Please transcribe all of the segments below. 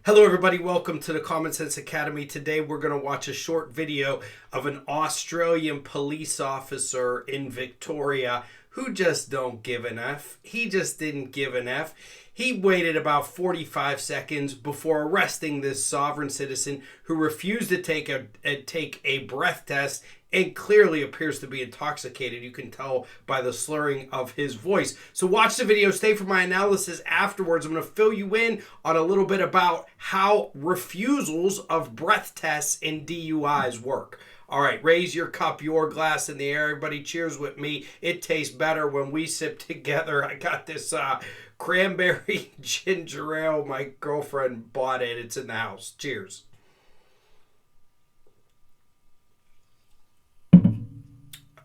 Hello everybody, welcome to the Common Sense Academy. Today we're going to watch a short video of an Australian police officer in Victoria who just don't give an F. He just didn't give an F. He waited about 45 seconds before arresting this sovereign citizen who refused to take a breath test and clearly appears to be intoxicated. You can tell by the slurring of his voice. So watch the video, stay for my analysis afterwards. I'm going to fill you in on a little bit about how refusals of breath tests and DUIs work. All right, raise your cup, your glass in the air. Everybody cheers with me. It tastes better when we sip together. I got this cranberry ginger ale. My girlfriend bought it. It's in the house. Cheers.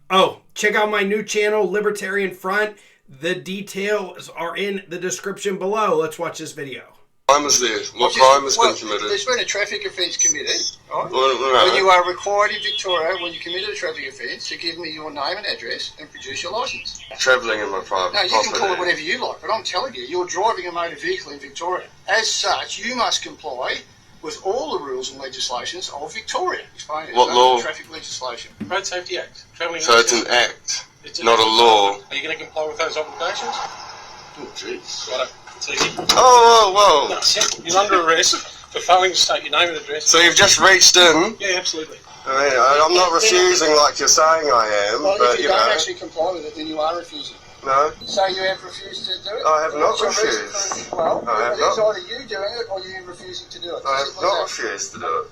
Oh, check out my new channel, Libertarian Front. The details are in the description below. Let's watch this video. Crime was there. What crime has been committed? There's been a traffic offence committed. Right? Well, no. You are required in Victoria, when you committed a traffic offence, to give me your name and address and produce your licence. Travelling in my private No, you property. can call it whatever you like, but I'm telling you, you're driving a motor vehicle in Victoria. As such, you must comply with all the rules and legislations of Victoria. Explain What law? Traffic legislation. Road Safety Act. Travelling So it's an act, not a law. Are you going to comply with those obligations? Oh, jeez. Right, it's easy. Oh, whoa. No, simple. You're under arrest for failing to state your name and address. So you've just reached in. Yeah, absolutely. I mean, I'm not refusing like you're saying I am, Well, but if you don't actually comply with it, then you are refusing. No, So you have refused to do it? I have not What's your reason refused. for- Well, I have it's not. either you doing it or you refusing to do it. I have Simple as not that. refused to do it.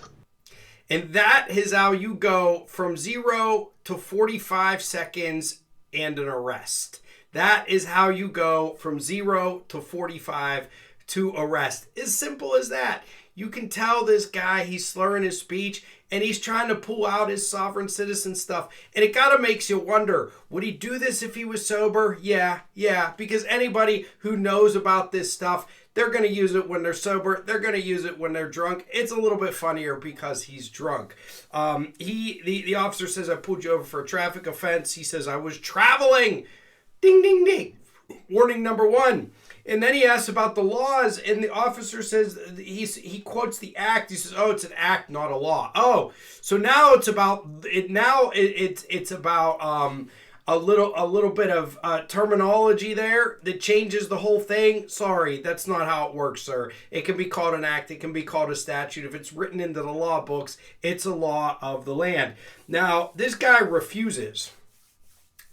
And that is how you go from 0 to 45 seconds and an arrest. That is how you go from 0 to 45 to arrest. As simple as that. You can tell this guy, he's slurring his speech and he's trying to pull out his sovereign citizen stuff. And it kind of makes you wonder, would he do this if he was sober? Yeah, because anybody who knows about this stuff, they're going to use it when they're sober. They're going to use it when they're drunk. It's a little bit funnier because he's drunk. The officer says, I pulled you over for a traffic offense. He says, I was traveling. Ding, ding, ding. Warning number 1. And then he asks about the laws, and the officer says, he quotes the act. He says, oh, it's an act, not a law. Oh, so now it's about it. Now it's about a little bit of terminology there that changes the whole thing. Sorry, that's not how it works, sir. It can be called an act. It can be called a statute. If it's written into the law books, it's a law of the land. Now, this guy refuses.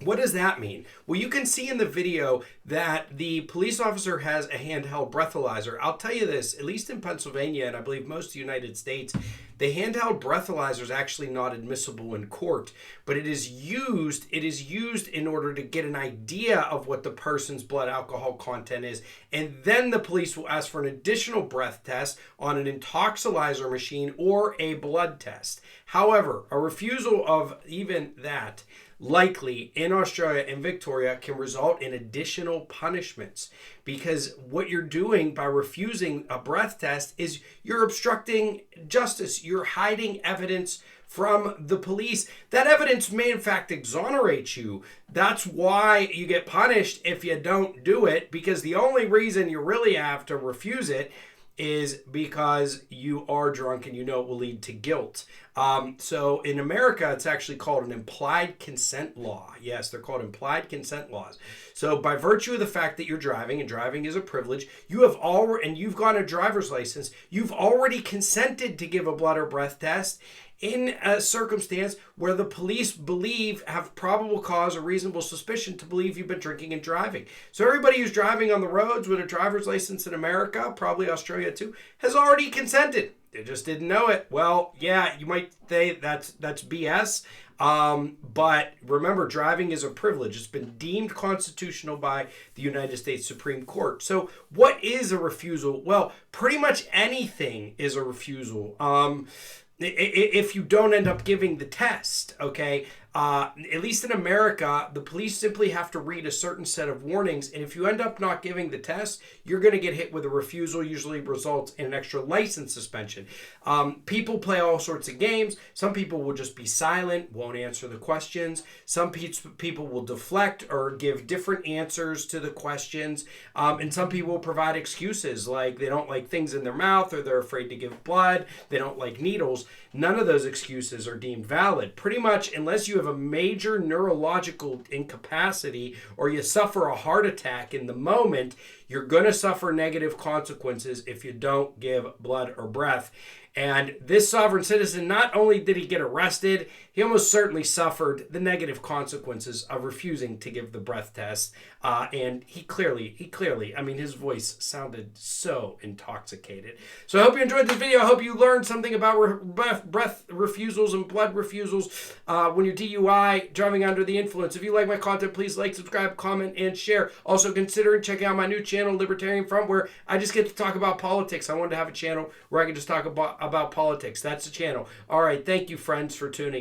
What does that mean? Well, you can see in the video that the police officer has a handheld breathalyzer. I'll tell you this, at least in Pennsylvania, and I believe most of the United States, the handheld breathalyzer is actually not admissible in court, but it is used in order to get an idea of what the person's blood alcohol content is, and then the police will ask for an additional breath test on an intoxilizer machine or a blood test. However, a refusal of even that likely in Australia and Victoria can result in additional punishments, because what you're doing by refusing a breath test is you're obstructing justice. You're hiding evidence from the police. That evidence may in fact exonerate you. That's why you get punished if you don't do it, because the only reason you really have to refuse it is because you are drunk and you know it will lead to guilt. So in America, it's actually called an implied consent law. Yes, they're called implied consent laws. So by virtue of the fact that you're driving, and driving is a privilege, you have already, and you've got a driver's license, you've already consented to give a blood or breath test in a circumstance where the police have probable cause or reasonable suspicion to believe you've been drinking and driving. So everybody who's driving on the roads with a driver's license in America, probably Australia too, has already consented. They just didn't know it. Well, yeah, you might say that's BS. But remember, driving is a privilege. It's been deemed constitutional by the United States Supreme Court. So what is a refusal? Well, pretty much anything is a refusal. If you don't end up giving the test, okay? At least in America, the police simply have to read a certain set of warnings, and if you end up not giving the test, you're going to get hit with a refusal, usually results in an extra license suspension. People play all sorts of games. Some people will just be silent, won't answer the questions. Some people will deflect or give different answers to the questions, and some people will provide excuses like they don't like things in their mouth, or they're afraid to give blood, they don't like needles. None of those excuses are deemed valid. Pretty much, unless you have a major neurological incapacity or you suffer a heart attack in the moment, you're going to suffer negative consequences if you don't give blood or breath. And this sovereign citizen, not only did he get arrested, he almost certainly suffered the negative consequences of refusing to give the breath test. And he clearly, I mean, his voice sounded so intoxicated. So I hope you enjoyed this video. I hope you learned something about breath refusals and blood refusals when you're DUI, driving under the influence. If you like my content, please like, subscribe, comment, and share. Also consider checking out my new channel, Libertarian Front, where I just get to talk about politics. I wanted to have a channel where I can just talk about politics. That's the channel. All right. Thank you, friends, for tuning in.